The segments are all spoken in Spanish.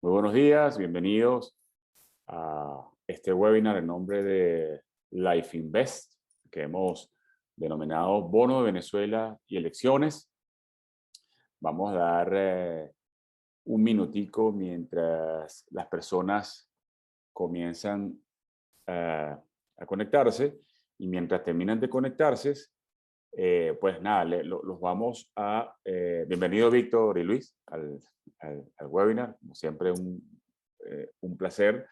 Muy buenos días, bienvenidos a este webinar en nombre de Life Invest, que hemos denominado Bono de Venezuela y Elecciones. Vamos a dar un minutico mientras las personas comienzan a conectarse, y mientras terminan de conectarse, pues nada, los vamos a... bienvenido Víctor y Luis al webinar, como siempre un placer.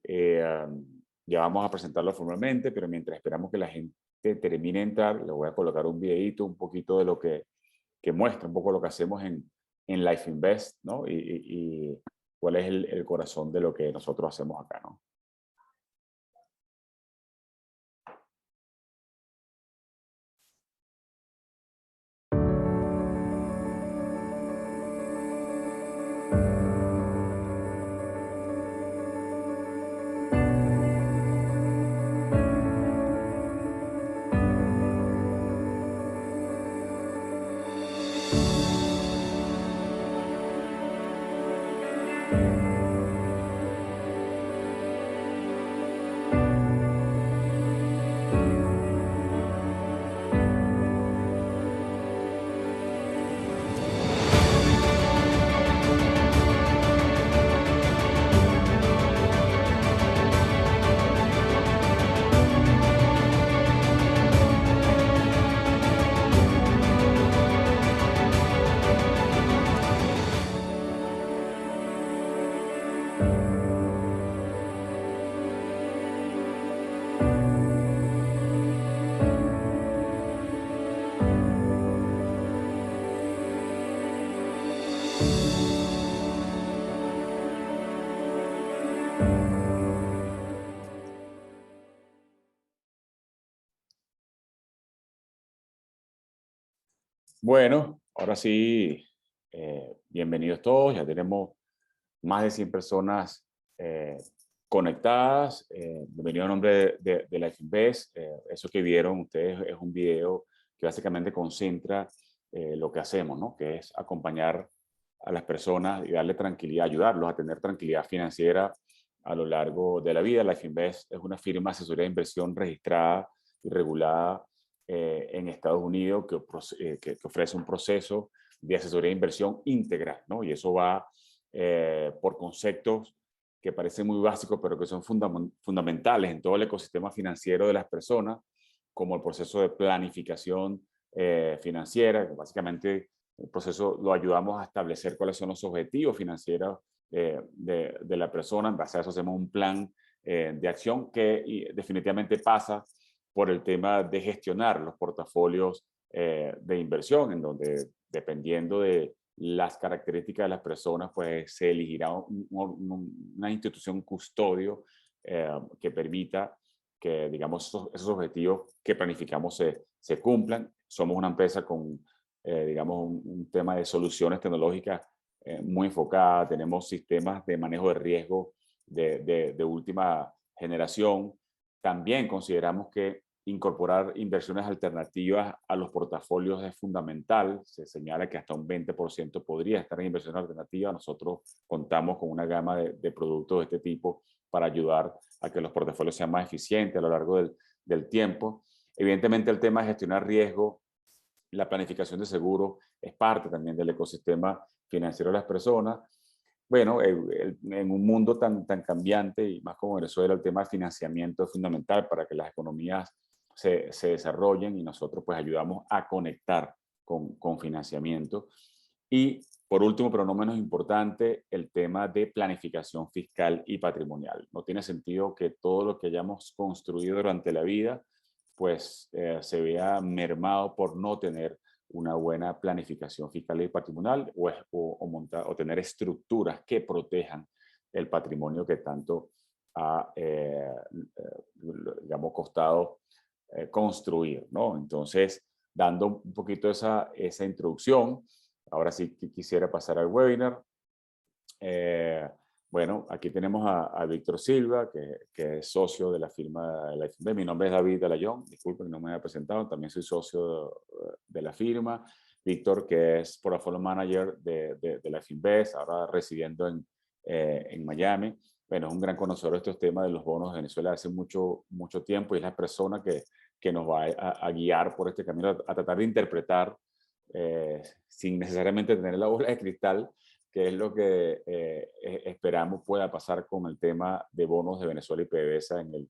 Ya vamos a presentarlo formalmente, pero mientras esperamos que la gente termine de entrar, le voy a colocar un videito, un poquito de lo que muestra un poco lo que hacemos en Life Invest, ¿no? Y cuál es el corazón de lo que nosotros hacemos acá, ¿no? Bueno, ahora sí, bienvenidos todos. Ya tenemos más de 100 personas conectadas. Bienvenido a nombre de Life Invest. Eso que vieron ustedes es un video que básicamente concentra lo que hacemos, ¿no? Que es acompañar a las personas y darle tranquilidad, ayudarlos a tener tranquilidad financiera a lo largo de la vida. Life Invest es una firma de asesoría de inversión registrada y regulada en Estados Unidos que ofrece un proceso de asesoría de inversión integral, ¿no? Y eso va por conceptos que parecen muy básicos, pero que son fundamentales en todo el ecosistema financiero de las personas, como el proceso de planificación financiera, que básicamente el proceso lo ayudamos a establecer cuáles son los objetivos financieros de la persona. En base a eso hacemos un plan de acción que definitivamente pasa por el tema de gestionar los portafolios de inversión, en donde dependiendo de las características de las personas, pues se elegirá una institución custodio que permita que, digamos, esos objetivos que planificamos se cumplan. Somos una empresa con, digamos, un tema de soluciones tecnológicas muy enfocada. Tenemos sistemas de manejo de riesgo de última generación. También consideramos que incorporar inversiones alternativas a los portafolios es fundamental. Se señala que hasta un 20% podría estar en inversiones alternativas. Nosotros contamos con una gama de productos de este tipo para ayudar a que los portafolios sean más eficientes a lo largo del tiempo. Evidentemente, el tema de gestionar riesgo, la planificación de seguros es parte también del ecosistema financiero de las personas. Bueno, en un mundo tan cambiante y más como Venezuela, el tema de financiamiento es fundamental para que las economías se desarrollen, y nosotros pues ayudamos a conectar con financiamiento. Y por último, pero no menos importante, el tema de planificación fiscal y patrimonial. No tiene sentido que todo lo que hayamos construido durante la vida pues se vea mermado por no tener una buena planificación fiscal y patrimonial, o tener estructuras que protejan el patrimonio que tanto ha, digamos, costado construir, ¿no? Entonces, dando un poquito esa introducción, ahora sí quisiera pasar al webinar. Bueno, aquí tenemos a Víctor Silva, que es socio de la firma Life Invest. Mi nombre es David Alayón, disculpen, no me había presentado, también soy socio de la firma. Víctor, que es Portfolio Manager de Life Invest, ahora residiendo en Miami. Bueno, es un gran conocedor de estos temas de los bonos de Venezuela hace mucho tiempo y es la persona que nos va a guiar por este camino, a tratar de interpretar, sin necesariamente tener la bola de cristal, que es lo que esperamos pueda pasar con el tema de bonos de Venezuela y PDVSA en el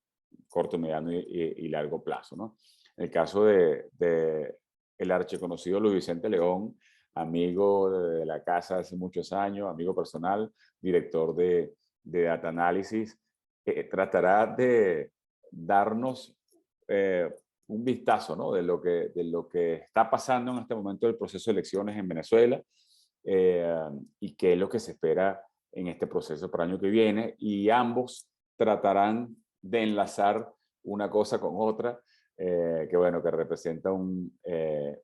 corto, mediano y largo plazo, ¿no? En el caso de el archiconocido Luis Vicente León, amigo de la casa hace muchos años, amigo personal, director de Data Analysis, tratará de darnos un vistazo, ¿no? de lo que está pasando en este momento del proceso de elecciones en Venezuela, y qué es lo que se espera en este proceso para el año que viene, y ambos tratarán de enlazar una cosa con otra, que bueno, que representa un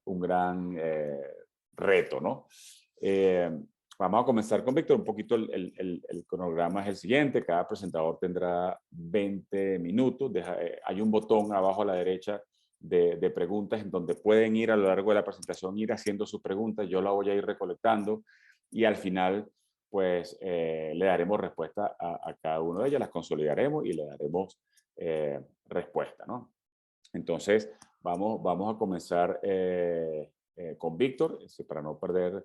gran reto, ¿no? Vamos a comenzar con Víctor. Un poquito el cronograma es el siguiente. Cada presentador tendrá 20 minutos. Hay un botón abajo a la derecha de preguntas en donde pueden ir a lo largo de la presentación, ir haciendo sus preguntas. Yo la voy a ir recolectando y al final pues le daremos respuesta a cada una de ellas, las consolidaremos y le daremos respuesta, ¿no? Entonces, vamos a comenzar con Víctor, para no perder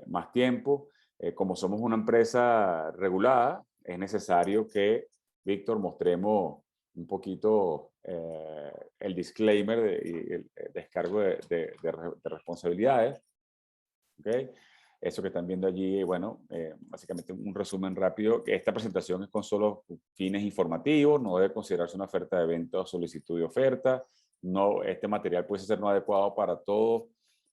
más tiempo. Como somos una empresa regulada, es necesario que, Víctor, mostremos un poquito el disclaimer y el descargo de responsabilidades. ¿Okay? Eso que están viendo allí, bueno, básicamente un resumen rápido, que esta presentación es con solo fines informativos, no debe considerarse una oferta de venta o solicitud de oferta. No, este material puede ser no adecuado para todos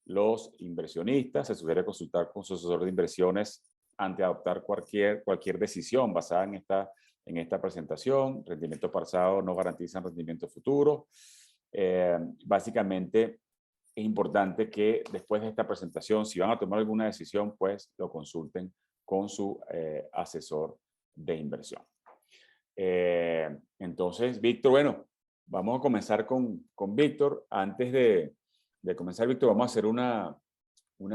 los inversionistas. Se sugiere consultar con su asesor de inversiones antes de adoptar cualquier decisión basada en esta presentación. Rendimiento pasado no garantizan rendimiento futuro. Básicamente, es importante que después de esta presentación, si van a tomar alguna decisión, pues lo consulten con su asesor de inversión. Entonces, Víctor, bueno, vamos a comenzar con Víctor. Antes de comenzar, Víctor, vamos a hacer una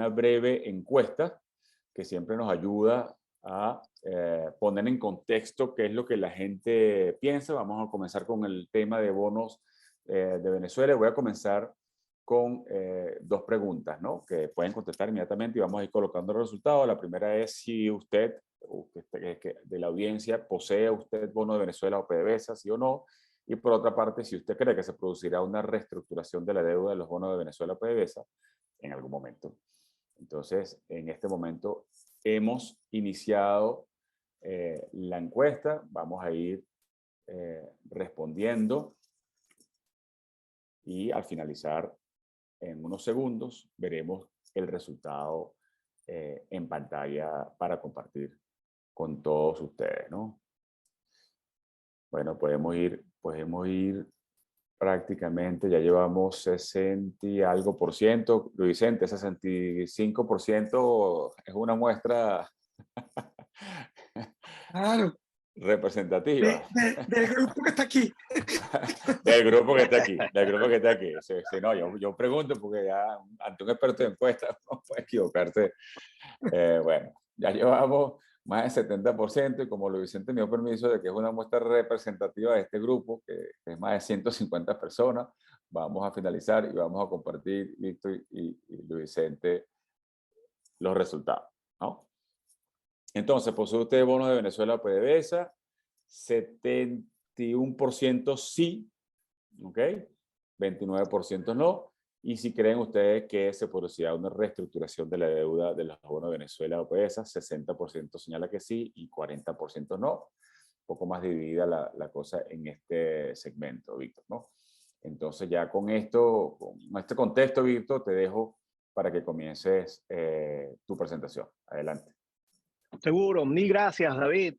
breve encuesta que siempre nos ayuda a poner en contexto qué es lo que la gente piensa. Vamos a comenzar con el tema de bonos de Venezuela. Voy a comenzar con dos preguntas, ¿no? Que pueden contestar inmediatamente y vamos a ir colocando el resultado. La primera es si usted, de la audiencia, posee usted bono de Venezuela o PDVSA, sí o no. Y por otra parte, si usted cree que se producirá una reestructuración de la deuda de los bonos de Venezuela o PDVSA en algún momento. Entonces, en este momento hemos iniciado la encuesta. Vamos a ir respondiendo y al finalizar, en unos segundos, veremos el resultado en pantalla para compartir con todos ustedes, ¿no? Bueno, podemos ir prácticamente, ya llevamos 60 y algo por ciento. Luis Vicente, 65% es una muestra Claro, representativa. del grupo que está aquí. Del grupo que está aquí, del grupo que está aquí. Sí, sí, no, yo pregunto porque ya ante un experto de encuesta no puede equivocarse. Bueno, ya llevamos más del 70% y como Luis Vicente me dio permiso de que es una muestra representativa de este grupo, que es más de 150 personas, vamos a finalizar y vamos a compartir, Víctor y Luis Vicente, los resultados, ¿no? Entonces, posee usted bonos de Venezuela o PDVSA, 71% sí, ¿ok? 29% no. Y si creen ustedes que se producirá una reestructuración de la deuda de los bonos de Venezuela o PDVSA, 60% señala que sí y 40% no. Un poco más dividida la cosa en este segmento, Víctor, ¿no? Entonces ya con esto, con este contexto, Víctor, te dejo para que comiences tu presentación. Adelante. Seguro, mil gracias, David.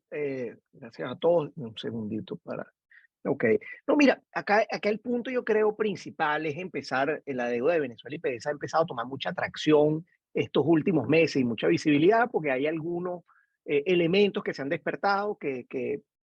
Gracias a todos. Un segundito para. Ok. No, mira, acá el punto yo creo principal es empezar, la deuda de Venezuela y PDVSA ha empezado a tomar mucha atracción estos últimos meses y mucha visibilidad porque hay algunos elementos que se han despertado, que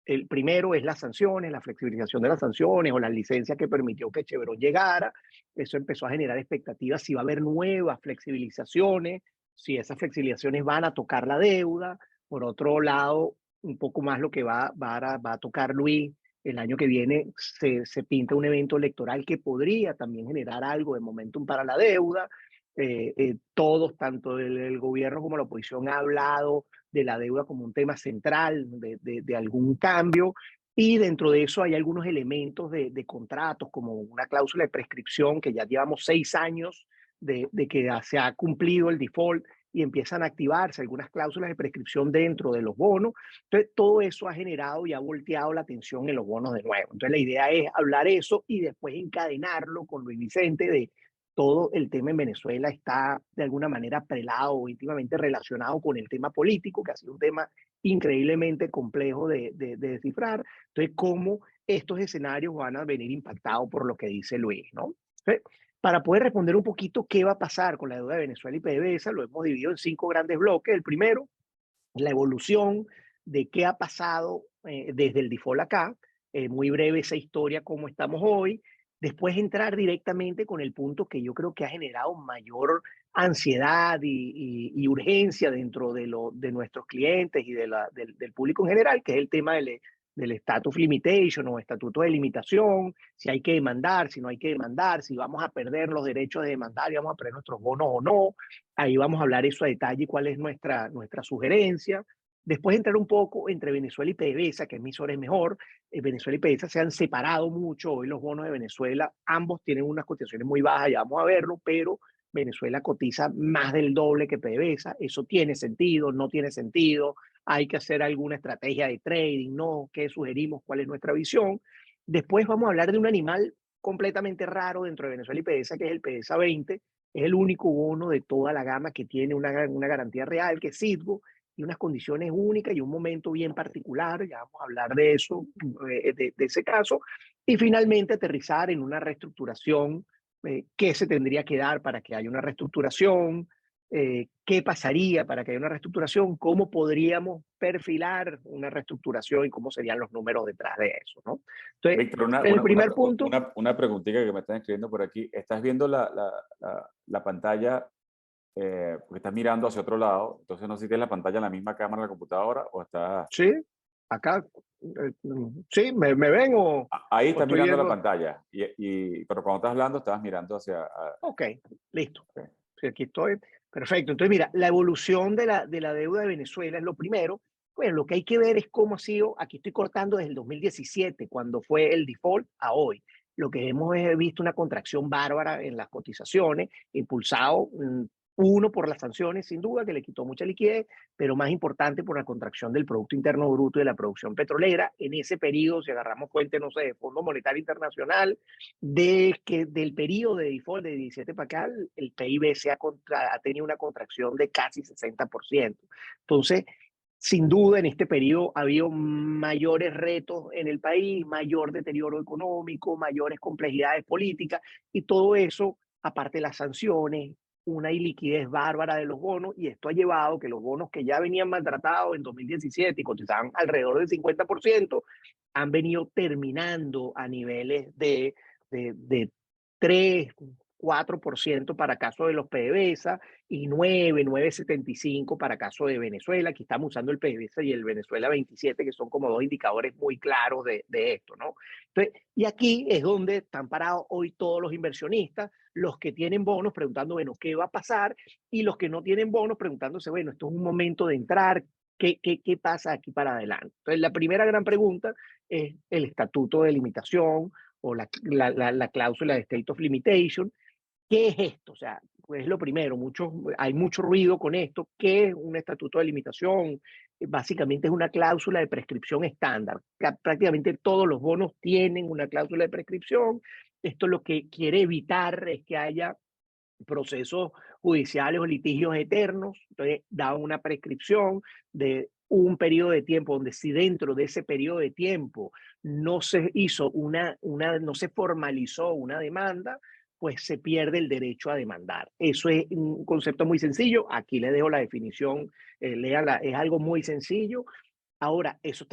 el primero es las sanciones, la flexibilización de las sanciones o las licencias que permitió que Chevron llegara. Eso empezó a generar expectativas si va a haber nuevas flexibilizaciones, si esas flexibilizaciones van a tocar la deuda Por otro lado, un poco más lo que va a tocar Luis, el año que viene se pinta un evento electoral que podría también generar algo de momentum para la deuda. Todos, tanto el gobierno como la oposición, ha hablado de la deuda como un tema central de algún cambio. Y dentro de eso hay algunos elementos de contratos, como una cláusula de prescripción, que ya llevamos 6 años de que se ha cumplido el default y empiezan a activarse algunas cláusulas de prescripción dentro de los bonos. Entonces, todo eso ha generado y ha volteado la atención en los bonos de nuevo. Entonces, la idea es hablar eso y después encadenarlo con Luis Vicente de todo el tema en Venezuela está de alguna manera prelado o íntimamente relacionado con el tema político, que ha sido un tema increíblemente complejo de descifrar. Entonces, cómo estos escenarios van a venir impactados por lo que dice Luis, ¿no? Entonces, para poder responder un poquito qué va a pasar con la deuda de Venezuela y PDVSA, lo hemos dividido en 5 grandes bloques. El primero, la evolución de qué ha pasado desde el default acá, muy breve esa historia, cómo estamos hoy. Después entrar directamente con el punto que yo creo que ha generado mayor ansiedad y urgencia dentro de nuestros clientes y del público en general, que es el tema del status limitation o estatuto de limitación, si hay que demandar, si no hay que demandar, si vamos a perder los derechos de demandar y vamos a perder nuestros bonos o no. Ahí vamos a hablar eso a detalle y cuál es nuestra sugerencia. Después entrar un poco entre Venezuela y PDVSA, que emisor es mejor. Venezuela y PDVSA se han separado mucho. Hoy los bonos de Venezuela, ambos tienen unas cotizaciones muy bajas, ya vamos a verlo, pero Venezuela cotiza más del doble que PDVSA. Eso tiene sentido, no tiene sentido. Hay que hacer alguna estrategia de trading, ¿no? ¿Qué sugerimos? ¿Cuál es nuestra visión? Después vamos a hablar de un animal completamente raro dentro de Venezuela y PDVSA, que es el PDVSA 20. Es el único bono de toda la gama que tiene una garantía real, que es Citgo, y unas condiciones únicas y un momento bien particular. Ya vamos a hablar de eso, de ese caso. Y finalmente aterrizar en una reestructuración, qué se tendría que dar para que haya una reestructuración, qué pasaría para que haya una reestructuración, cómo podríamos perfilar una reestructuración y cómo serían los números detrás de eso, ¿no? Entonces, Víctor, el primer punto. una preguntita que me están escribiendo por aquí. ¿Estás viendo la pantalla porque estás mirando hacia otro lado? Entonces no sé si tienes la pantalla en la misma cámara de la computadora o está... Sí, acá, sí, ¿me ven Ahí o estás estoy mirando la viendo? pantalla, pero cuando estás hablando estabas mirando hacia... Ok, listo. ok. Sí, aquí estoy. Perfecto. Entonces, mira, la evolución de la deuda de Venezuela es lo primero. Bueno, lo que hay que ver es cómo ha sido, aquí estoy cortando desde el 2017, cuando fue el default, a hoy. Lo que hemos visto una contracción bárbara en las cotizaciones, impulsado, uno, por las sanciones, sin duda, que le quitó mucha liquidez, pero más importante por la contracción del Producto Interno Bruto y de la producción petrolera. En ese periodo, si agarramos fuente, no sé, de Fondo Monetario Internacional, del periodo de default de 17 para acá, el PIB ha tenido una contracción de casi 60%. Entonces, sin duda, en este periodo ha habido mayores retos en el país, mayor deterioro económico, mayores complejidades políticas, y todo eso, aparte de las sanciones, una iliquidez bárbara de los bonos, y esto ha llevado que los bonos que ya venían maltratados en 2017 y cotizaban alrededor del 50%, han venido terminando a niveles de 3, 4% para caso de los PDVSA y 9,75 para caso de Venezuela. Aquí estamos usando el PDVSA y el Venezuela 27, que son como dos indicadores muy claros de esto, ¿no? Entonces, y aquí es donde están parados hoy todos los inversionistas, los que tienen bonos preguntando, bueno, ¿qué va a pasar? Y los que no tienen bonos preguntándose, bueno, esto es un momento de entrar, ¿qué pasa aquí para adelante? Entonces, la primera gran pregunta es el estatuto de limitación o la cláusula de state of limitation. ¿Qué es esto? O sea, pues lo primero, hay mucho ruido con esto. ¿Qué es un estatuto de limitación? Básicamente es una cláusula de prescripción estándar. Prácticamente todos los bonos tienen una cláusula de prescripción. Esto lo que quiere evitar es que haya procesos judiciales o litigios eternos. Entonces, da una prescripción de un periodo de tiempo donde si dentro de ese periodo de tiempo no se hizo no se formalizó una demanda, pues se pierde el derecho a demandar. Eso es un concepto muy sencillo. Aquí le dejo la definición, léala, es algo muy sencillo. Ahora, eso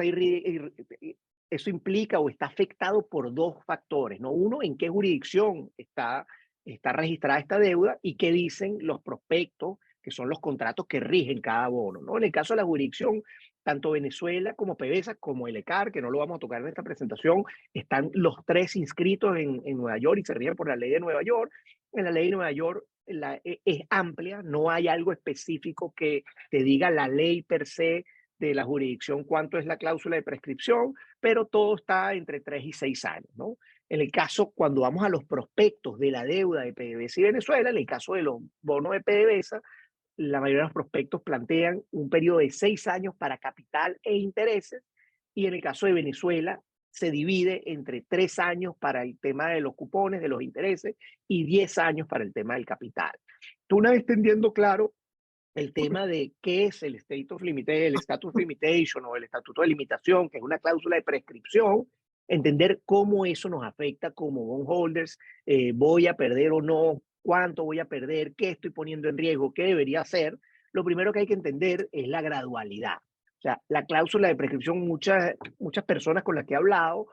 implica o está afectado por dos factores, ¿no? Uno, en qué jurisdicción está registrada esta deuda y qué dicen los prospectos que son los contratos que rigen cada bono, ¿no? En el caso de la jurisdicción, tanto Venezuela como PDVSA, como el ECAR, que no lo vamos a tocar en esta presentación, están los tres inscritos en Nueva York y se rigen por la ley de Nueva York. En la ley de Nueva York es amplia, no hay algo específico que te diga la ley per se de la jurisdicción cuánto es la cláusula de prescripción, pero todo está entre 3 y 6 años, ¿no? En el caso, cuando vamos a los prospectos de la deuda de PDVSA y Venezuela, en el caso de los bonos de PDVSA, la mayoría de los prospectos plantean un periodo de 6 años para capital e intereses, y en el caso de Venezuela se divide entre 3 años para el tema de los cupones, de los intereses, y 10 años para el tema del capital. Tú, una vez entendiendo claro el tema de qué es el state of limitation, el status of limitation o el estatuto de limitación, que es una cláusula de prescripción, entender cómo eso nos afecta como bondholders, voy a perder o no, cuánto voy a perder, qué estoy poniendo en riesgo, qué debería hacer. Lo primero que hay que entender es la gradualidad. O sea, la cláusula de prescripción, muchas personas con las que he hablado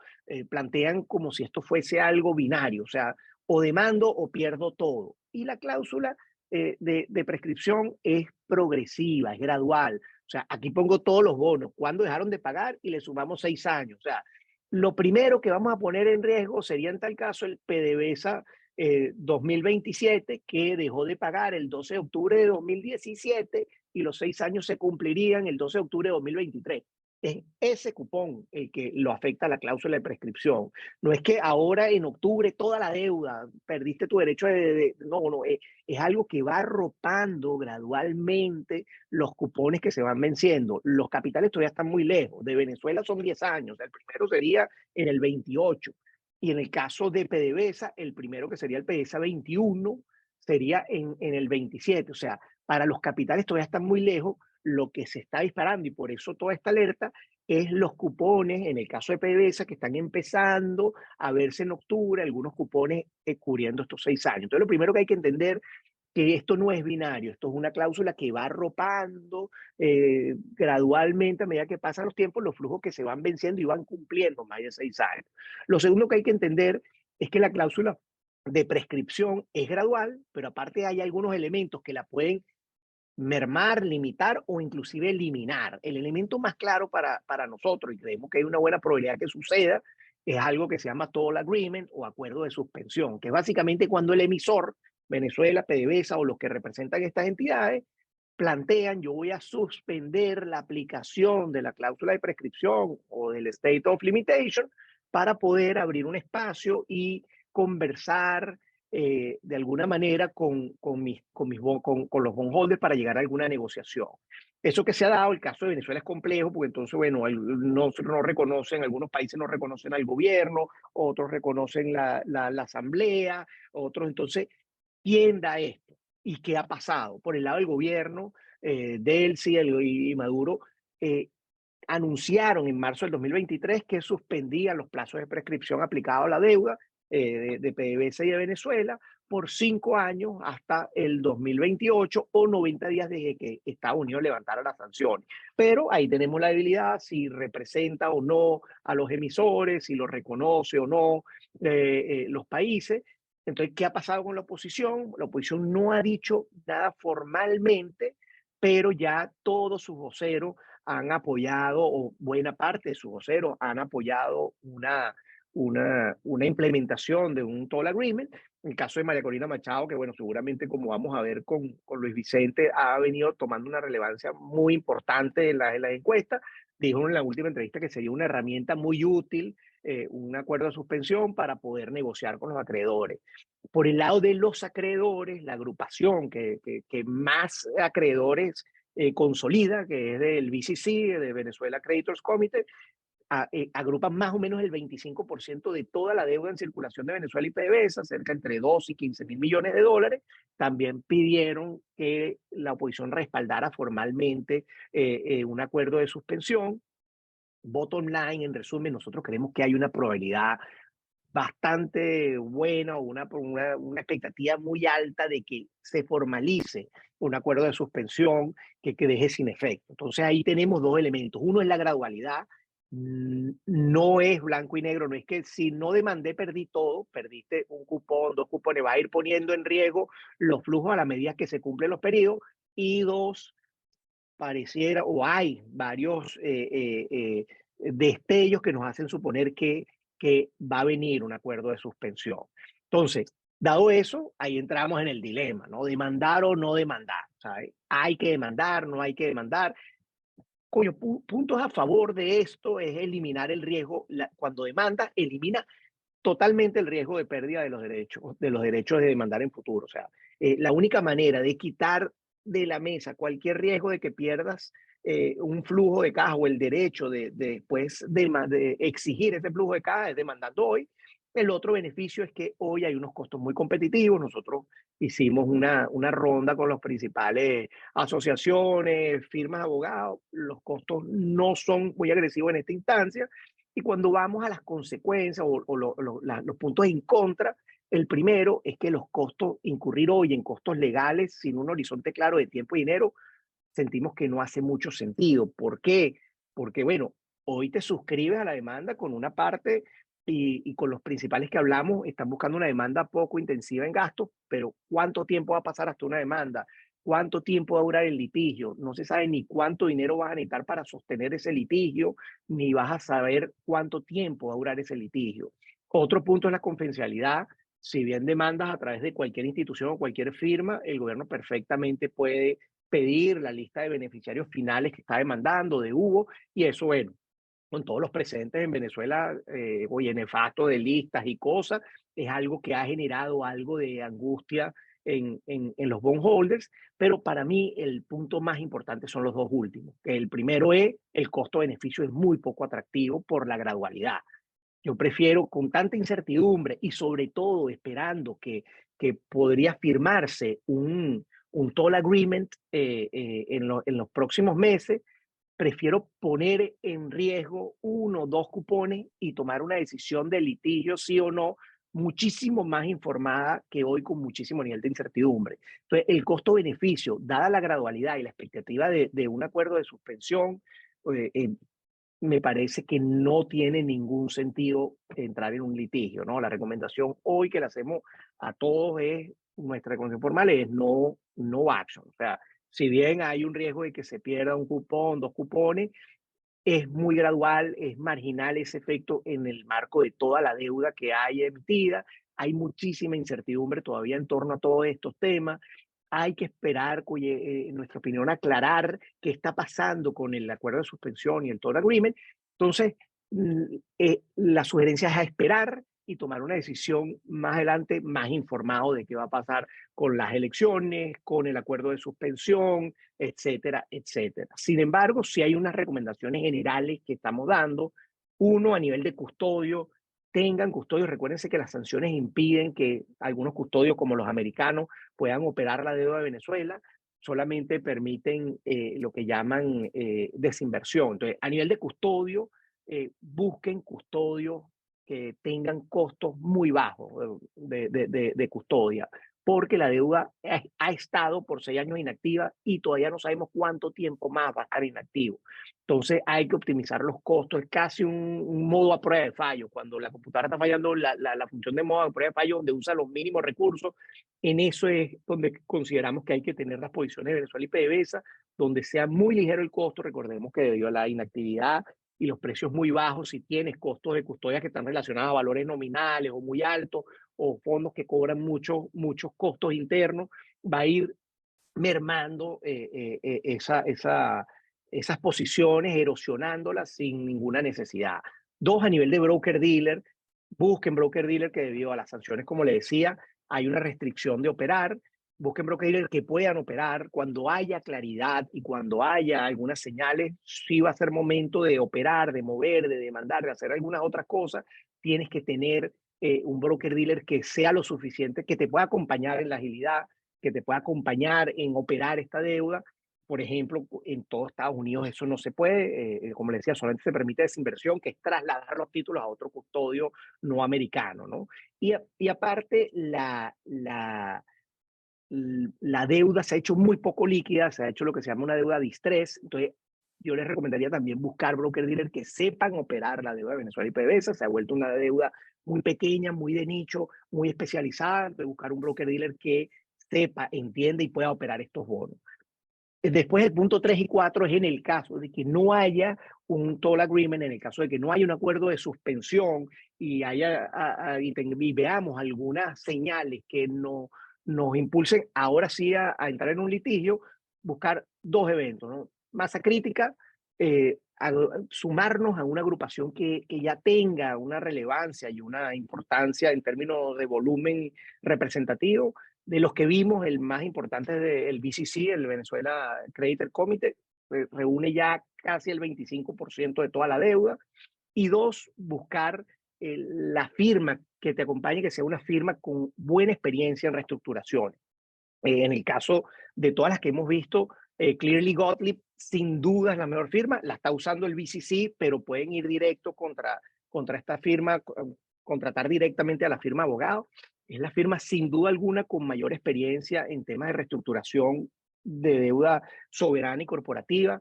plantean como si esto fuese algo binario, o sea, o demando o pierdo todo. Y la cláusula de prescripción es progresiva, es gradual. O sea, aquí pongo todos los bonos, cuándo dejaron de pagar y le sumamos 6 años. O sea, lo primero que vamos a poner en riesgo sería en tal caso el PDVSA 2027, que dejó de pagar el 12 de octubre de 2017 y los 6 años se cumplirían el 12 de octubre de 2023. Es ese cupón el que lo afecta a la cláusula de prescripción. No es que ahora en octubre toda la deuda, perdiste tu derecho no, es algo que va arropando gradualmente los cupones que se van venciendo. Los capitales todavía están muy lejos. De Venezuela son 10 años. El primero sería en el 28. Y en el caso de PDVSA, el primero que sería el PDVSA 21 sería en el 27. O sea, para los capitales todavía están muy lejos. Lo que se está disparando, y por eso toda esta alerta, es los cupones, en el caso de PDVSA, que están empezando a verse en octubre, algunos cupones cubriendo estos 6 años. Entonces, lo primero que hay que entender que esto no es binario, esto es una cláusula que va arropando gradualmente a medida que pasan los tiempos, los flujos que se van venciendo y van cumpliendo más de 6 años. Lo segundo que hay que entender es que la cláusula de prescripción es gradual, pero aparte hay algunos elementos que la pueden mermar, limitar o inclusive eliminar. El elemento más claro para nosotros, y creemos que hay una buena probabilidad que suceda, es algo que se llama toll agreement o acuerdo de suspensión, que es básicamente cuando el emisor, Venezuela, PDVSA o los que representan estas entidades, plantean: yo voy a suspender la aplicación de la cláusula de prescripción o del state of limitation para poder abrir un espacio y conversar de alguna manera con los bondholders para llegar a alguna negociación. Eso que se ha dado, el caso de Venezuela es complejo porque entonces, bueno, no reconocen, algunos países no reconocen al gobierno, otros reconocen la asamblea, otros, entonces, ¿quién da esto? ¿Y qué ha pasado? Por el lado del gobierno, Delcy y Maduro anunciaron en marzo del 2023 que suspendían los plazos de prescripción aplicados a la deuda de PDVSA y de Venezuela por 5 años hasta el 2028 o 90 días desde que Estados Unidos levantara las sanciones. Pero ahí tenemos la debilidad, si representa o no a los emisores, si lo reconoce o no los países. Entonces, ¿qué ha pasado con la oposición? La oposición no ha dicho nada formalmente, pero ya todos sus voceros han apoyado, o buena parte de sus voceros han apoyado una implementación de un toll agreement. En el caso de María Corina Machado, que bueno, seguramente como vamos a ver con Luis Vicente, ha venido tomando una relevancia muy importante en la encuesta. Dijo en la última entrevista que sería una herramienta muy útil, un acuerdo de suspensión para poder negociar con los acreedores. Por el lado de los acreedores, la agrupación que más acreedores consolida, que es del BCC, de Venezuela Creditors Committee, agrupa más o menos el 25% de toda la deuda en circulación de Venezuela y PDVSA, cerca entre 2 y 15 mil millones de dólares. También pidieron que la oposición respaldara formalmente un acuerdo de suspensión. Bottom line, en resumen, nosotros creemos que hay una probabilidad bastante buena o una expectativa muy alta de que se formalice un acuerdo de suspensión que deje sin efecto. Entonces ahí tenemos dos elementos. Uno es la gradualidad. No es blanco y negro, no es que si no demandé perdí todo, perdiste un cupón, dos cupones, va a ir poniendo en riesgo los flujos a la medida que se cumplen los periodos. y dos, pareciera o hay varios destellos que nos hacen suponer que va a venir un acuerdo de suspensión. Entonces, dado eso, ahí entramos en el dilema, ¿no? Demandar o no demandar, ¿sabes? Hay que demandar, no hay que demandar. Coño, puntos a favor de esto es eliminar el riesgo. Cuando demandas, elimina totalmente el riesgo de pérdida de los derechos de demandar en futuro. O sea, la única manera de quitar de la mesa cualquier riesgo de que pierdas un flujo de caja o el derecho de exigir ese flujo de caja es demandando hoy. El otro beneficio es que hoy hay unos costos muy competitivos. Nosotros hicimos una ronda con los principales asociaciones, firmas de abogados. Los costos no son muy agresivos en esta instancia y cuando vamos a las consecuencias los puntos en contra, el primero es que los costos, incurrir hoy en costos legales sin un horizonte claro de tiempo y dinero, sentimos que no hace mucho sentido. ¿Por qué? Porque, bueno, hoy te suscribes a la demanda con una parte y con los principales que hablamos, están buscando una demanda poco intensiva en gastos, pero ¿cuánto tiempo va a pasar hasta una demanda? ¿Cuánto tiempo va a durar el litigio? No se sabe ni cuánto dinero vas a necesitar para sostener ese litigio, ni vas a saber cuánto tiempo va a durar ese litigio. Otro punto es la confidencialidad. Si bien demandas a través de cualquier institución o cualquier firma, el gobierno perfectamente puede pedir la lista de beneficiarios finales que está demandando de Hugo, y eso, bueno, con todos los presentes en Venezuela, oye, nefasto de listas y cosas, es algo que ha generado algo de angustia en los bondholders, pero para mí el punto más importante son los dos últimos. El primero es el costo-beneficio es muy poco atractivo por la gradualidad. Yo prefiero con tanta incertidumbre y sobre todo esperando que podría firmarse un toll agreement en los próximos meses, prefiero poner en riesgo uno o dos cupones y tomar una decisión de litigio, sí o no, muchísimo más informada que hoy con muchísimo nivel de incertidumbre. Entonces, el costo-beneficio, dada la gradualidad y la expectativa de un acuerdo de suspensión, eh, me parece que no tiene ningún sentido entrar en un litigio, ¿no? La recomendación hoy que le hacemos a todos es, nuestra recomendación formal es no action. O sea, si bien hay un riesgo de que se pierda un cupón, dos cupones, es muy gradual, es marginal ese efecto en el marco de toda la deuda que hay emitida. Hay muchísima incertidumbre todavía en torno a todos estos temas. Hay que esperar, en nuestra opinión, aclarar qué está pasando con el acuerdo de suspensión y el toll agreement. Entonces, la sugerencia es a esperar y tomar una decisión más adelante, más informado de qué va a pasar con las elecciones, con el acuerdo de suspensión, etcétera, etcétera. Sin embargo, sí hay unas recomendaciones generales que estamos dando. Uno, a nivel de custodio, tengan custodio. Recuérdense que las sanciones impiden que algunos custodios, como los americanos, puedan operar la deuda de Venezuela. Solamente permiten lo que llaman desinversión. Entonces, a nivel de custodio, busquen custodios que tengan costos muy bajos de custodia, porque la deuda ha estado por 6 años inactiva y todavía no sabemos cuánto tiempo más va a estar inactivo. Entonces hay que optimizar los costos, es casi un modo a prueba de fallo. Cuando la computadora está fallando, la función de modo a prueba de fallo, donde usa los mínimos recursos, en eso es donde consideramos que hay que tener las posiciones de Venezuela y PDVSA, donde sea muy ligero el costo. Recordemos que debido a la inactividad y los precios muy bajos, si tienes costos de custodia que están relacionados a valores nominales o muy altos, o fondos que cobran muchos costos internos, va a ir mermando esas posiciones, erosionándolas sin ninguna necesidad. Dos, a nivel de broker-dealer, busquen broker-dealer que debido a las sanciones, como le decía, hay una restricción de operar. Busquen broker-dealer que puedan operar cuando haya claridad y cuando haya algunas señales. Sí va a ser momento de operar, de mover, de demandar, de hacer algunas otras cosas. Tienes que tener un broker-dealer que sea lo suficiente, que te pueda acompañar en la agilidad, que te pueda acompañar en operar esta deuda. Por ejemplo, en todo Estados Unidos eso no se puede, como les decía, solamente se permite desinversión, que es trasladar los títulos a otro custodio no americano, ¿no? Y aparte, la deuda se ha hecho muy poco líquida, se ha hecho lo que se llama una deuda distress. Entonces, yo les recomendaría también buscar broker dealer que sepan operar la deuda de Venezuela y PDVSA. Se ha vuelto una deuda muy pequeña, muy de nicho, muy especializada. Entonces, buscar un broker dealer que sepa, entienda y pueda operar estos bonos. Después el punto 3 y 4 es en el caso de que no haya un toll agreement, en el caso de que no haya un acuerdo de suspensión y, y veamos algunas señales que nos impulsen ahora sí a entrar en un litigio, buscar dos eventos, ¿no? Masa crítica, sumarnos a una agrupación que ya tenga una relevancia y una importancia en términos de volumen representativo. De los que vimos, el más importante es el BCC, el Venezuela Creditor Committee, reúne ya casi el 25% de toda la deuda. Y dos, buscar la firma que te acompañe, que sea una firma con buena experiencia en reestructuraciones. En el caso de todas las que hemos visto, Clearly Gottlieb sin duda es la mejor firma, la está usando el BCC, pero pueden ir directo contra esta firma, contratar directamente a la firma abogado. Es la firma sin duda alguna con mayor experiencia en temas de reestructuración de deuda soberana y corporativa.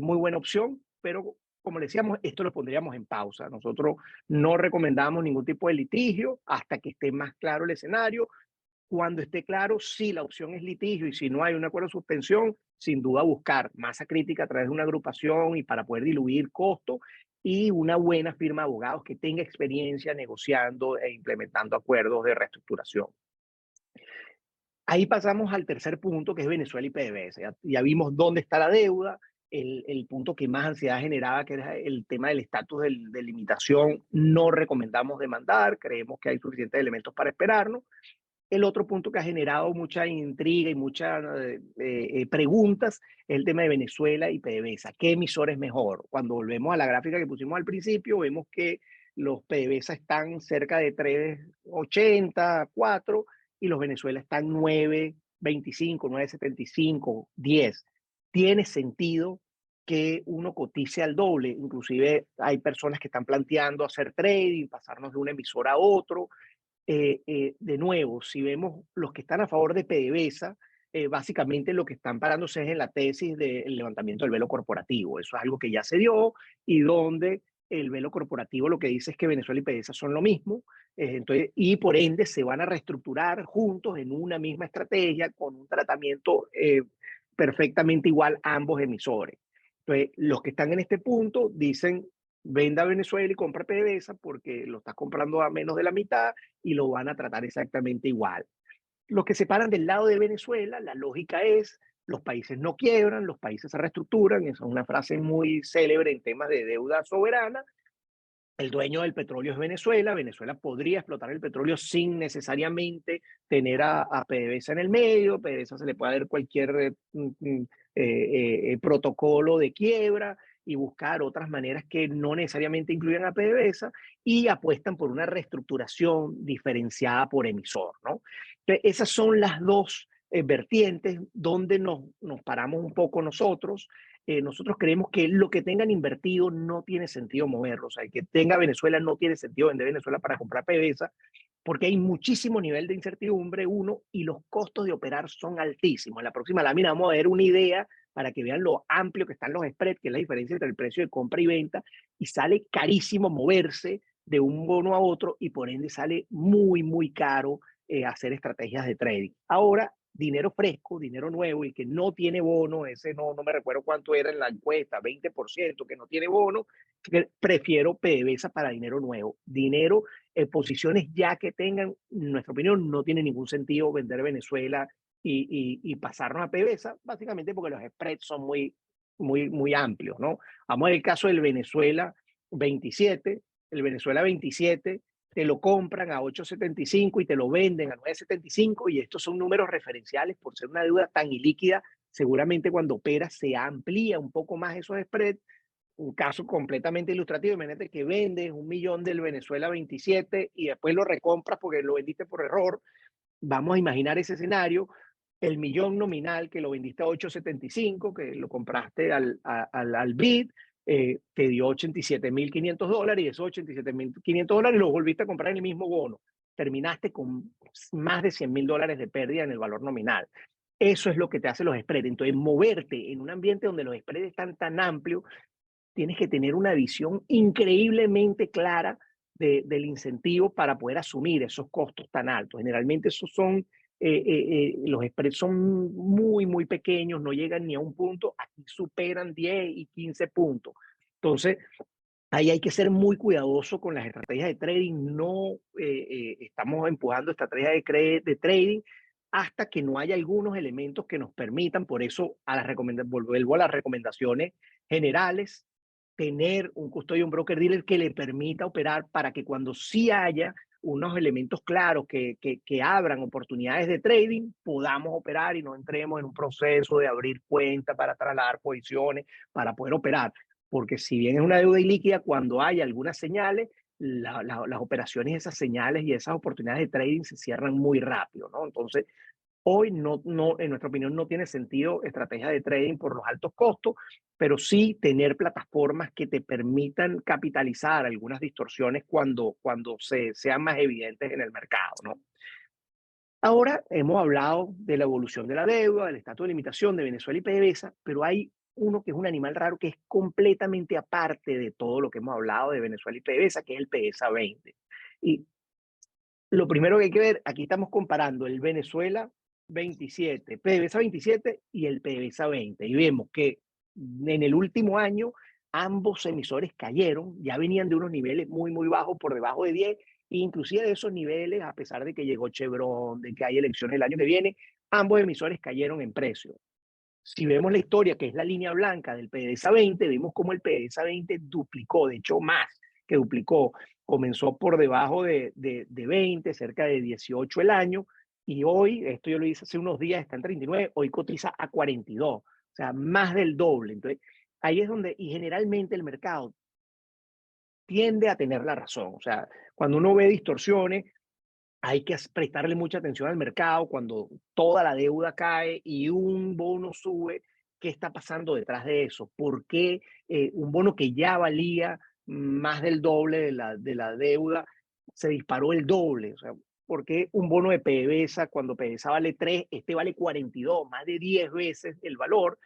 Muy buena opción, pero como le decíamos, esto lo pondríamos en pausa. Nosotros no recomendamos ningún tipo de litigio hasta que esté más claro el escenario. Cuando esté claro si la opción es litigio y si no hay un acuerdo de suspensión, sin duda buscar masa crítica a través de una agrupación y para poder diluir costos y una buena firma de abogados que tenga experiencia negociando e implementando acuerdos de reestructuración. Ahí pasamos al tercer punto, que es Venezuela y PDVSA. Ya vimos dónde está la deuda, el punto que más ansiedad generaba, que era el tema del estatus de limitación. No recomendamos demandar, creemos que hay suficientes elementos para esperarnos. El otro punto que ha generado mucha intriga y muchas preguntas es el tema de Venezuela y PDVSA. ¿Qué emisor es mejor? Cuando volvemos a la gráfica que pusimos al principio, vemos que los PDVSA están cerca de 3.80, 4, y los Venezuela están 9.25, 9.75, 10. Tiene sentido que uno cotice al doble. Inclusive hay personas que están planteando hacer trading, pasarnos de un emisor a otro. De nuevo, si vemos los que están a favor de PDVSA, básicamente lo que están parándose es en la tesis del levantamiento del velo corporativo. Eso es algo que ya se dio y donde el velo corporativo lo que dice es que Venezuela y PDVSA son lo mismo, entonces, y por ende se van a reestructurar juntos en una misma estrategia con un tratamiento perfectamente igual a ambos emisores. Entonces, los que están en este punto dicen venda a Venezuela y compra PDVSA porque lo estás comprando a menos de la mitad y lo van a tratar exactamente igual. Los que se paran del lado de Venezuela, la lógica es, los países no quiebran, los países se reestructuran, esa es una frase muy célebre en temas de deuda soberana. El dueño del petróleo es Venezuela, Venezuela podría explotar el petróleo sin necesariamente tener a PDVSA en el medio, PDVSA se le puede dar cualquier protocolo de quiebra y buscar otras maneras que no necesariamente incluyan a PDVSA y apuestan por una reestructuración diferenciada por emisor, ¿no? Entonces, esas son las dos vertientes donde nos paramos un poco nosotros. Nosotros creemos que lo que tengan invertido no tiene sentido moverlo. O sea, el que tenga Venezuela no tiene sentido vender Venezuela para comprar PDVSA porque hay muchísimo nivel de incertidumbre, uno, y los costos de operar son altísimos. En la próxima lámina vamos a ver una idea para que vean lo amplio que están los spreads, que es la diferencia entre el precio de compra y venta, y sale carísimo moverse de un bono a otro y por ende sale muy, muy caro hacer estrategias de trading. Ahora, dinero fresco, dinero nuevo y que no tiene bono, ese no me recuerdo cuánto era en la encuesta, 20% que no tiene bono, que prefiero PDVSA para dinero nuevo. Dinero, posiciones ya que tengan, en nuestra opinión, no tiene ningún sentido vender Venezuela y pasarnos a PDVSA, básicamente porque los spreads son muy amplios, ¿no? Vamos al caso del Venezuela 27, el Venezuela 27 te lo compran a 8.75 y te lo venden a 9.75 y estos son números referenciales por ser una deuda tan ilíquida, seguramente cuando opera se amplía un poco más esos spreads. Un caso completamente ilustrativo, imagínate que vendes 1.000.000 del Venezuela 27 y después lo recompras porque lo vendiste por error. Vamos a imaginar ese escenario, el millón nominal que lo vendiste a 8.75, que lo compraste al bid, te dio $87.500 y esos $87.500 los volviste a comprar en el mismo bono. Terminaste con más de $100.000 de pérdida en el valor nominal. Eso es lo que te hace los spreads. Entonces, moverte en un ambiente donde los spreads están tan amplios, tienes que tener una visión increíblemente clara del incentivo para poder asumir esos costos tan altos. Generalmente esos son los spreads son muy, muy pequeños, no llegan ni a un punto, aquí superan 10 y 15 puntos. Entonces, ahí hay que ser muy cuidadoso con las estrategias de trading. No estamos empujando estrategias de trading hasta que no haya algunos elementos que nos permitan. Por eso, vuelvo a las recomendaciones generales, tener un custodio, un broker dealer que le permita operar para que cuando sí haya unos elementos claros que abran oportunidades de trading, podamos operar y no entremos en un proceso de abrir cuenta para trasladar posiciones, para poder operar. Porque si bien es una deuda ilíquida, cuando hay algunas señales, las operaciones, esas señales y esas oportunidades de trading se cierran muy rápido, ¿no? Entonces, hoy en nuestra opinión, no tiene sentido estrategia de trading por los altos costos, pero sí tener plataformas que te permitan capitalizar algunas distorsiones cuando sean más evidentes en el mercado, ¿no? Ahora hemos hablado de la evolución de la deuda, del estatus de limitación de Venezuela y PDVSA, pero hay uno que es un animal raro que es completamente aparte de todo lo que hemos hablado de Venezuela y PDVSA, que es el PDVSA 20. Y lo primero que hay que ver, aquí estamos comparando el Venezuela 27, PDVSA 27 y el PDVSA 20. Y vemos que en el último año ambos emisores cayeron, ya venían de unos niveles muy, muy bajos, por debajo de 10, e inclusive de esos niveles, a pesar de que llegó Chevron, de que hay elecciones el año que viene, ambos emisores cayeron en precio. Si vemos la historia, que es la línea blanca del PDVSA 20, vemos cómo el PDVSA 20 duplicó, de hecho más que duplicó. Comenzó por debajo de 20, cerca de 18 el año, y hoy, esto yo lo hice hace unos días, está en 39, hoy cotiza a 42, o sea, más del doble. Entonces, ahí es donde, y generalmente el mercado tiende a tener la razón. O sea, cuando uno ve distorsiones, hay que prestarle mucha atención al mercado cuando toda la deuda cae y un bono sube. ¿Qué está pasando detrás de eso? ¿Por qué un bono que ya valía más del doble de la deuda se disparó el doble? O sea, ¿por qué un bono de PDVSA, cuando PDVSA vale 3, este vale 42, más de 10 veces el valor?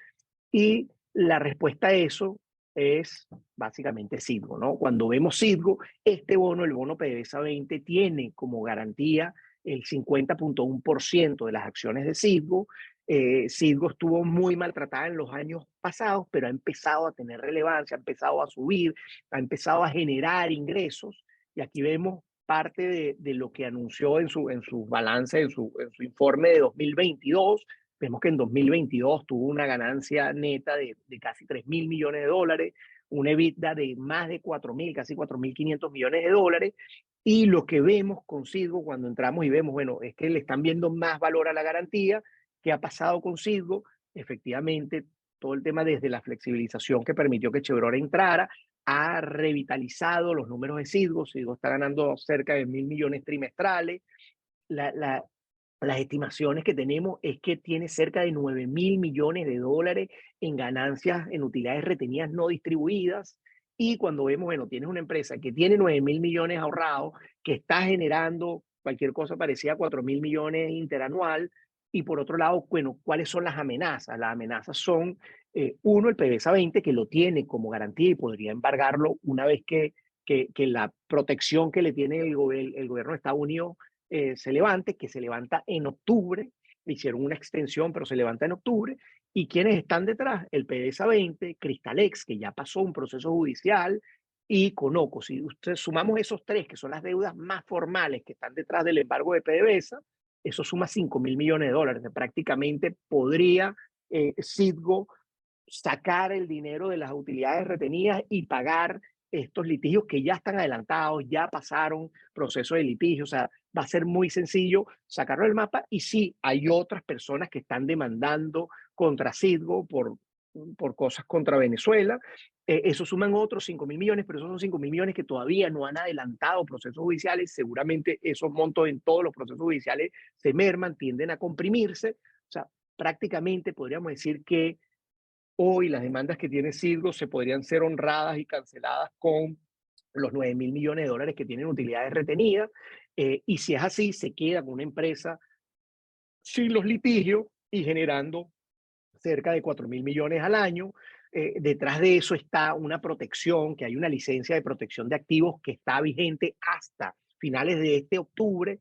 Y la respuesta a eso es básicamente Citgo, ¿no? Cuando vemos Citgo, este bono, el bono PDVSA 20, tiene como garantía el 50.1% de las acciones de Citgo. Citgo estuvo muy maltratada en los años pasados, pero ha empezado a tener relevancia, ha empezado a subir, ha empezado a generar ingresos. Y aquí vemos parte de lo que anunció en su balance, en su informe de 2022. Vemos que en 2022 tuvo una ganancia neta de casi 3.000 millones de dólares, un EBITDA de más de 4.000, casi 4.500 millones de dólares. Y lo que vemos con Citgo cuando entramos y vemos, bueno, es que le están viendo más valor a la garantía. ¿Qué ha pasado con Citgo? Efectivamente, todo el tema desde la flexibilización que permitió que Chevron entrara, ha revitalizado los números de Citgo. Citgo está ganando cerca de 1.000 millones trimestrales. La, la, las estimaciones que tenemos es que tiene cerca de 9.000 millones de dólares en ganancias en utilidades retenidas no distribuidas. Y cuando vemos, bueno, tienes una empresa que tiene 9.000 millones ahorrados, que está generando cualquier cosa parecida a 4.000 millones interanual. Y por otro lado, bueno, ¿cuáles son las amenazas? Las amenazas son, uno, el PDVSA 20, que lo tiene como garantía y podría embargarlo una vez que la protección que le tiene el gobierno de Estados Unidos se levante, que se levanta en octubre. Hicieron una extensión, pero se levanta en octubre. ¿Y quiénes están detrás? El PDVSA 20, Cristalex, que ya pasó un proceso judicial, y Conoco. Si usted sumamos esos tres, que son las deudas más formales que están detrás del embargo de PDVSA, eso suma 5.000 millones de dólares. Prácticamente podría Citgo sacar el dinero de las utilidades retenidas y pagar estos litigios que ya están adelantados, ya pasaron proceso de litigio. O sea, va a ser muy sencillo sacarlo del mapa. Y sí, hay otras personas que están demandando contra Citgo por cosas contra Venezuela. Eso suman otros 5.000 millones, pero esos son 5.000 millones que todavía no han adelantado procesos judiciales. Seguramente esos montos en todos los procesos judiciales se merman, tienden a comprimirse. O sea, prácticamente podríamos decir que hoy las demandas que tiene Citgo se podrían ser honradas y canceladas con los 9.000 millones de dólares que tienen utilidades retenidas. Y si es así, se queda con una empresa sin los litigios y generando cerca de 4.000 millones al año. Detrás de eso está una protección, que hay una licencia de protección de activos que está vigente hasta finales de este octubre,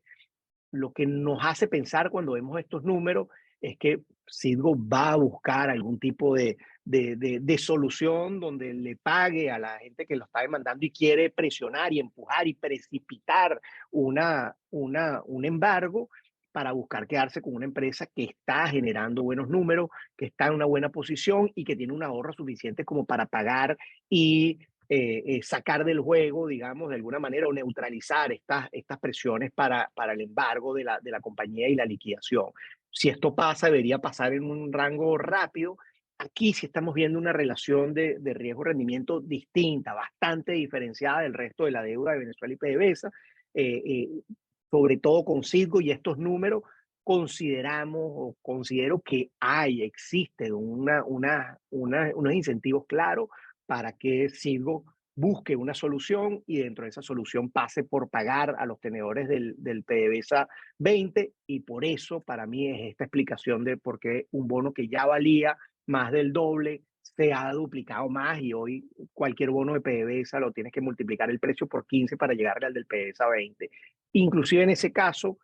lo que nos hace pensar cuando vemos estos números es que Citgo va a buscar algún tipo de solución donde le pague a la gente que lo está demandando y quiere presionar y empujar y precipitar un embargo para buscar quedarse con una empresa que está generando buenos números, que está en una buena posición y que tiene un ahorro suficiente como para pagar y sacar del juego, digamos, de alguna manera, o neutralizar estas presiones para el embargo de la compañía y la liquidación. Si esto pasa, debería pasar en un rango rápido. Aquí sí estamos viendo una relación de riesgo-rendimiento distinta, bastante diferenciada del resto de la deuda de Venezuela y PDVSA, eh, eh, sobre todo con Citgo, y estos números consideramos o considero que existe unos incentivos claros para que Citgo busque una solución y dentro de esa solución pase por pagar a los tenedores del PDVSA 20, y por eso para mí es esta explicación de por qué un bono que ya valía más del doble se ha duplicado más y hoy cualquier bono de PDVSA lo tienes que multiplicar el precio por 15 para llegarle al del PDVSA 20. Inclusive en ese caso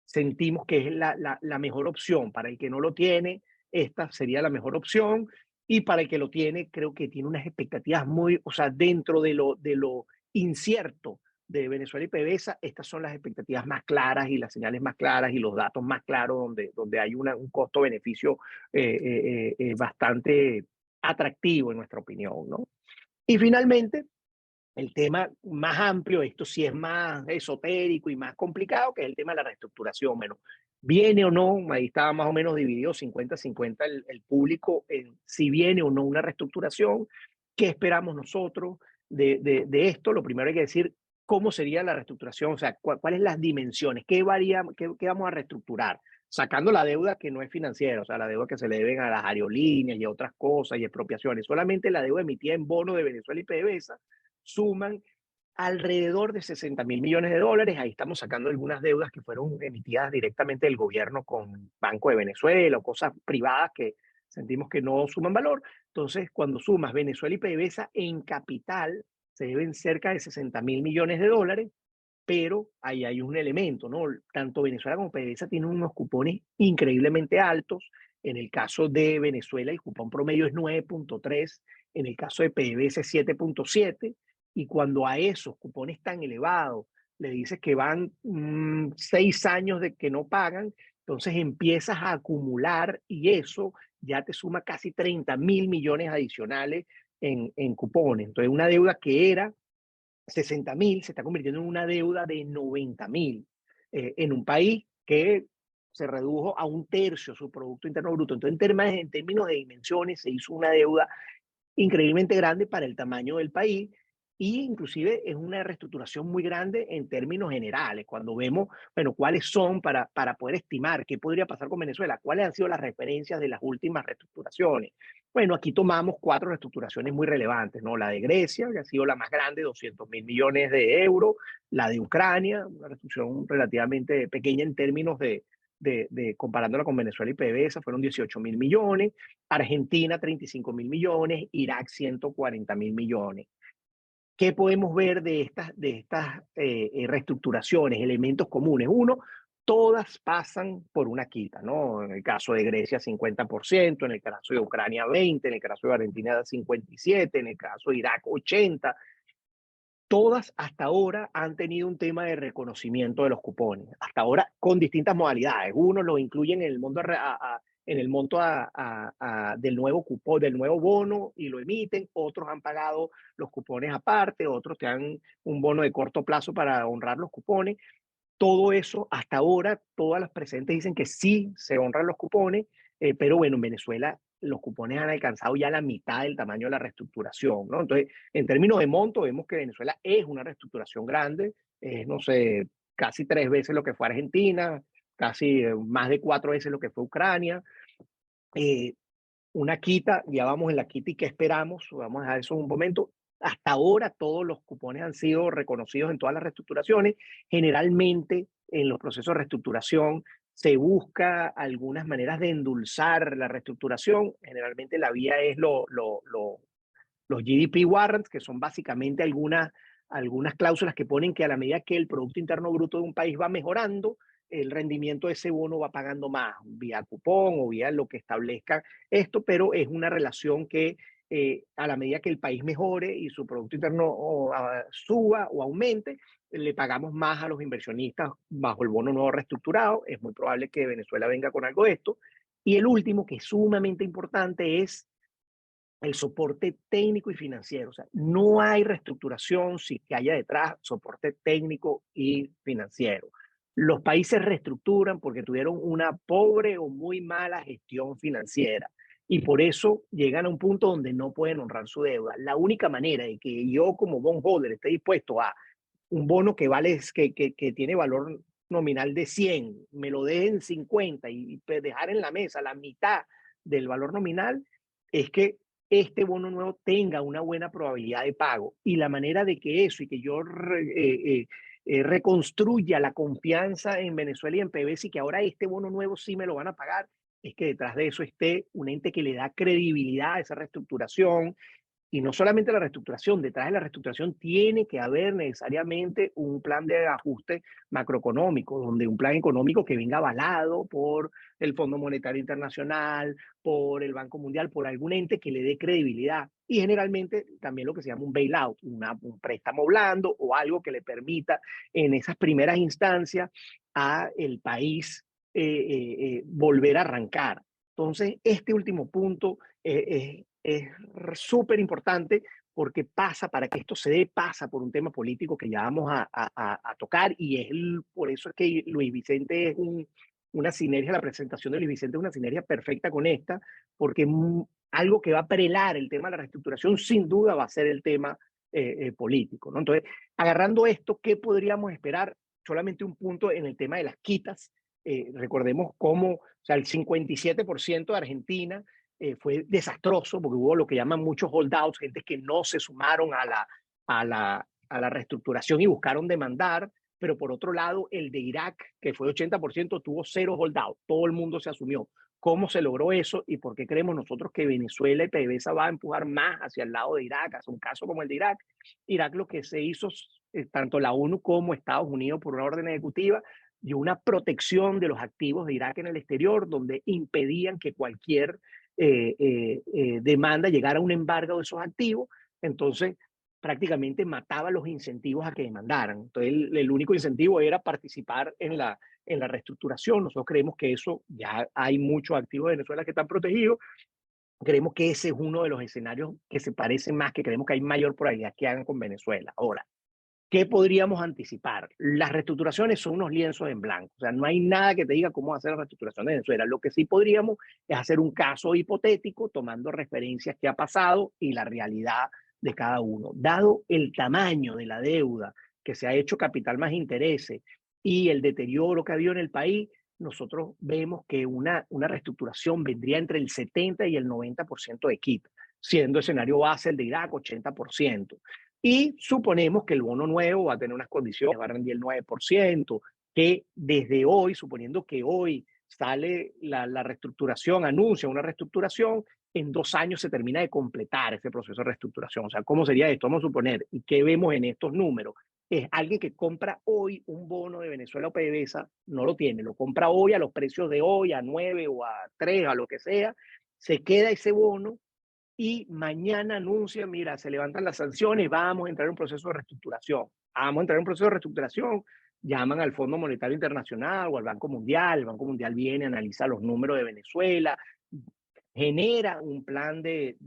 sentimos que es la mejor opción. Para el que no lo tiene, esta sería la mejor opción. Y para el que lo tiene, creo que tiene unas expectativas muy, o sea, dentro de lo incierto de Venezuela y PDVSA, estas son las expectativas más claras y las señales más claras y los datos más claros donde hay un costo-beneficio bastante atractivo en nuestra opinión, ¿no? Y finalmente, el tema más amplio, esto sí es más esotérico y más complicado, que es el tema de la reestructuración. Bueno, viene o no, ahí estaba más o menos dividido 50-50 el público en si viene o no una reestructuración. ¿Qué esperamos nosotros de esto? Lo primero hay que decir cómo sería la reestructuración, o sea, cuáles las dimensiones, qué vamos a reestructurar, sacando la deuda que no es financiera, o sea, la deuda que se le deben a las aerolíneas y a otras cosas y expropiaciones, solamente la deuda emitida en bonos de Venezuela y PDVSA suman alrededor de 60.000 millones de dólares. Ahí estamos sacando algunas deudas que fueron emitidas directamente del gobierno con Banco de Venezuela o cosas privadas que sentimos que no suman valor. Entonces, cuando sumas Venezuela y PDVSA en capital, se deben cerca de 60.000 millones de dólares, pero ahí hay un elemento, ¿no? Tanto Venezuela como PDVSA tienen unos cupones increíblemente altos. En el caso de Venezuela, el cupón promedio es 9.3, en el caso de PDVSA es 7.7, y cuando a esos cupones tan elevados le dices que van 6 años de que no pagan, entonces empiezas a acumular y eso ya te suma casi 30.000 millones adicionales en cupones. Entonces, una deuda que era 60.000 se está convirtiendo en una deuda de 90.000 en un país que se redujo a un tercio su Producto Interno Bruto. Entonces, en términos de dimensiones, se hizo una deuda increíblemente grande para el tamaño del país, y inclusive es una reestructuración muy grande en términos generales. Cuando vemos, bueno, cuáles son para poder estimar qué podría pasar con Venezuela, cuáles han sido las referencias de las últimas reestructuraciones. Bueno, aquí tomamos 4 reestructuraciones muy relevantes, ¿no? La de Grecia, que ha sido la más grande, 200.000 millones de euros, la de Ucrania, una reestructuración relativamente pequeña en términos comparándola con Venezuela y PDVSA, fueron 18.000 millones, Argentina 35.000 millones, Irak 140.000 millones. ¿Qué podemos ver de estas reestructuraciones, elementos comunes? Uno, todas pasan por una quita, ¿no? En el caso de Grecia 50%, en el caso de Ucrania 20%, en el caso de Argentina 57%, en el caso de Irak 80%. Todas hasta ahora han tenido un tema de reconocimiento de los cupones, hasta ahora con distintas modalidades. Unos lo incluyen en el monto, del nuevo cupón, del nuevo bono, y lo emiten, otros han pagado los cupones aparte, otros te dan un bono de corto plazo para honrar los cupones. Todo eso, hasta ahora, todas las presentes dicen que sí se honran los cupones, pero bueno, en Venezuela los cupones han alcanzado ya la mitad del tamaño de la reestructuración, ¿no? Entonces, en términos de monto, vemos que Venezuela es una reestructuración grande, no sé, casi 3 veces lo que fue Argentina, casi más de 4 veces lo que fue Ucrania. Eh, una quita, ya vamos en la quita y qué esperamos, vamos a dejar eso un momento. Hasta ahora todos los cupones han sido reconocidos en todas las reestructuraciones. Generalmente en los procesos de reestructuración se busca algunas maneras de endulzar la reestructuración. Generalmente la vía es los GDP warrants, que son básicamente algunas cláusulas que ponen que a la medida que el Producto Interno Bruto de un país va mejorando, el rendimiento de ese bono va pagando más, vía cupón o vía lo que establezca esto, pero es una relación que a la medida que el país mejore y su Producto Interno suba o aumente, le pagamos más a los inversionistas bajo el bono nuevo reestructurado. Es muy probable que Venezuela venga con algo de esto. Y el último, que es sumamente importante, es el soporte técnico y financiero. O sea, no hay reestructuración sin que haya detrás soporte técnico y financiero. Los países reestructuran porque tuvieron una pobre o muy mala gestión financiera y por eso llegan a un punto donde no pueden honrar su deuda. La única manera de que yo como bondholder esté dispuesto a un bono que vale, que tiene valor nominal de 100, me lo den 50 y dejar en la mesa la mitad del valor nominal, es que este bono nuevo tenga una buena probabilidad de pago. Y la manera de que eso y que yo reconstruya la confianza en Venezuela y en PBS y que ahora este bono nuevo sí me lo van a pagar, es que detrás de eso esté un ente que le da credibilidad a esa reestructuración, y no solamente la reestructuración, detrás de la reestructuración tiene que haber necesariamente un plan de ajuste macroeconómico, donde un plan económico que venga avalado por el Fondo Monetario Internacional, por el Banco Mundial, por algún ente que le dé credibilidad. Y generalmente también lo que se llama un bailout, un préstamo blando o algo que le permita en esas primeras instancias a el país volver a arrancar. Entonces, este último punto es súper importante porque para que esto se dé, pasa por un tema político que ya vamos a tocar y por eso es que Luis Vicente es una sinergia, la presentación de Luis Vicente es una sinergia perfecta con esta, porque algo que va a prelar el tema de la reestructuración sin duda va a ser el tema político, ¿no? Entonces, agarrando esto, ¿qué podríamos esperar? Solamente un punto en el tema de las quitas. Recordemos cómo, o sea, el 57% de Argentina fue desastroso porque hubo lo que llaman muchos holdouts, gente que no se sumaron a la reestructuración y buscaron demandar, pero por otro lado, el de Irak, que fue 80%, tuvo cero holdouts, todo el mundo se asumió. ¿Cómo se logró eso y por qué creemos nosotros que Venezuela y PDVSA va a empujar más hacia el lado de Irak, hacia un caso como el de Irak? Irak lo que se hizo, tanto la ONU como Estados Unidos por una orden ejecutiva, y una protección de los activos de Irak en el exterior, donde impedían que cualquier demanda llegara a un embargo de esos activos. Entonces, prácticamente mataba los incentivos a que demandaran. Entonces, el único incentivo era participar en la reestructuración. Nosotros creemos que eso, ya hay muchos activos de Venezuela que están protegidos. Creemos que ese es uno de los escenarios que se parecen más, que creemos que hay mayor probabilidad que hagan con Venezuela. Ahora, ¿qué podríamos anticipar? Las reestructuraciones son unos lienzos en blanco. O sea, no hay nada que te diga cómo hacer la reestructuración de Venezuela. Lo que sí podríamos es hacer un caso hipotético tomando referencias que ha pasado y la realidad de cada uno. Dado el tamaño de la deuda que se ha hecho capital más intereses y el deterioro que ha habido en el país, nosotros vemos que una reestructuración vendría entre el 70 y el 90% de quita, siendo escenario base el de Irak 80%. Y suponemos que el bono nuevo va a tener unas condiciones, va a rendir el 9%, que desde hoy, suponiendo que hoy sale la reestructuración, anuncia una reestructuración, en 2 años se termina de completar ese proceso de reestructuración. O sea, ¿cómo sería esto? Vamos a suponer, ¿y qué vemos en estos números? Es alguien que compra hoy un bono de Venezuela o PDVSA, no lo tiene, lo compra hoy a los precios de hoy, a 9 o a 3, a lo que sea, se queda ese bono y mañana anuncia, mira, se levantan las sanciones, vamos a entrar en un proceso de reestructuración. Vamos a entrar en un proceso de reestructuración, llaman al Fondo Monetario Internacional o al Banco Mundial, el Banco Mundial viene, analiza los números de Venezuela, genera un plan de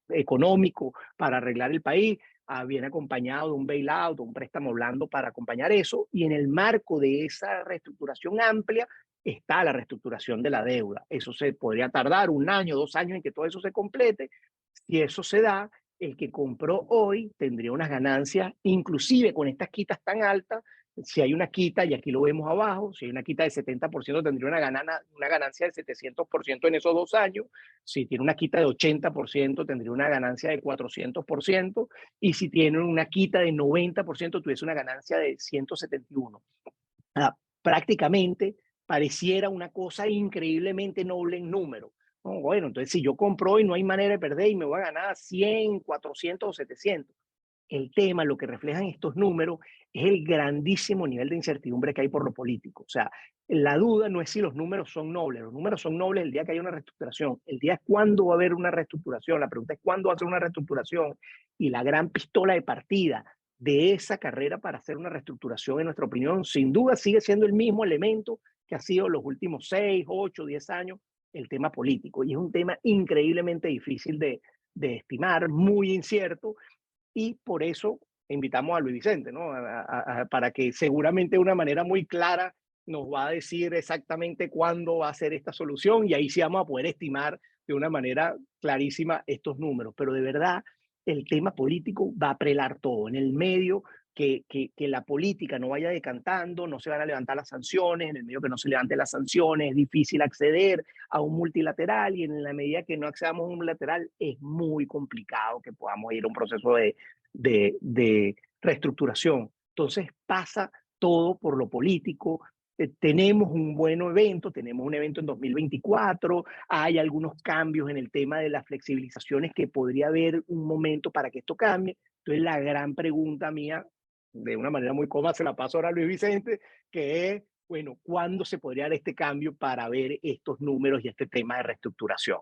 económico para arreglar el país, viene acompañado de un bailout, un préstamo blando para acompañar eso, y en el marco de esa reestructuración amplia está la reestructuración de la deuda. Eso se podría tardar 1 año, 2 años en que todo eso se complete. Si eso se da, el que compró hoy tendría unas ganancias, inclusive con estas quitas tan altas. Si hay una quita, y aquí lo vemos abajo, si hay una quita de 70%, tendría una ganancia de 700% en esos 2 años. Si tiene una quita de 80%, tendría una ganancia de 400%. Y si tiene una quita de 90%, tuviese una ganancia de 171%. Prácticamente pareciera una cosa increíblemente noble en número. No, bueno, entonces si yo compro hoy no hay manera de perder y me voy a ganar 100, 400 o 700. El tema, lo que reflejan estos números, es el grandísimo nivel de incertidumbre que hay por lo político. O sea, la duda no es si los números son nobles. Los números son nobles el día que haya una reestructuración. El día es cuándo va a haber una reestructuración. La pregunta es cuándo va a ser una reestructuración. Y la gran pistola de partida de esa carrera para hacer una reestructuración, en nuestra opinión, sin duda sigue siendo el mismo elemento que ha sido los últimos 6, 8, 10 años, el tema político. Y es un tema increíblemente difícil de estimar, muy incierto, y por eso invitamos a Luis Vicente, ¿no? Para que seguramente de una manera muy clara nos va a decir exactamente cuándo va a ser esta solución y ahí sí vamos a poder estimar de una manera clarísima estos números. Pero de verdad, el tema político va a prelar todo. En el medio, que la política no vaya decantando, no se van a levantar las sanciones, en el medio que no se levanten las sanciones, es difícil acceder a un multilateral y en la medida que no accedamos a un multilateral es muy complicado que podamos ir a un proceso de reestructuración. Entonces pasa todo por lo político. Tenemos un buen evento, tenemos un evento en 2024, hay algunos cambios en el tema de las flexibilizaciones que podría haber un momento para que esto cambie. Entonces la gran pregunta mía, de una manera muy cómoda, se la paso ahora a Luis Vicente, que es, bueno, ¿cuándo se podría dar este cambio para ver estos números y este tema de reestructuración?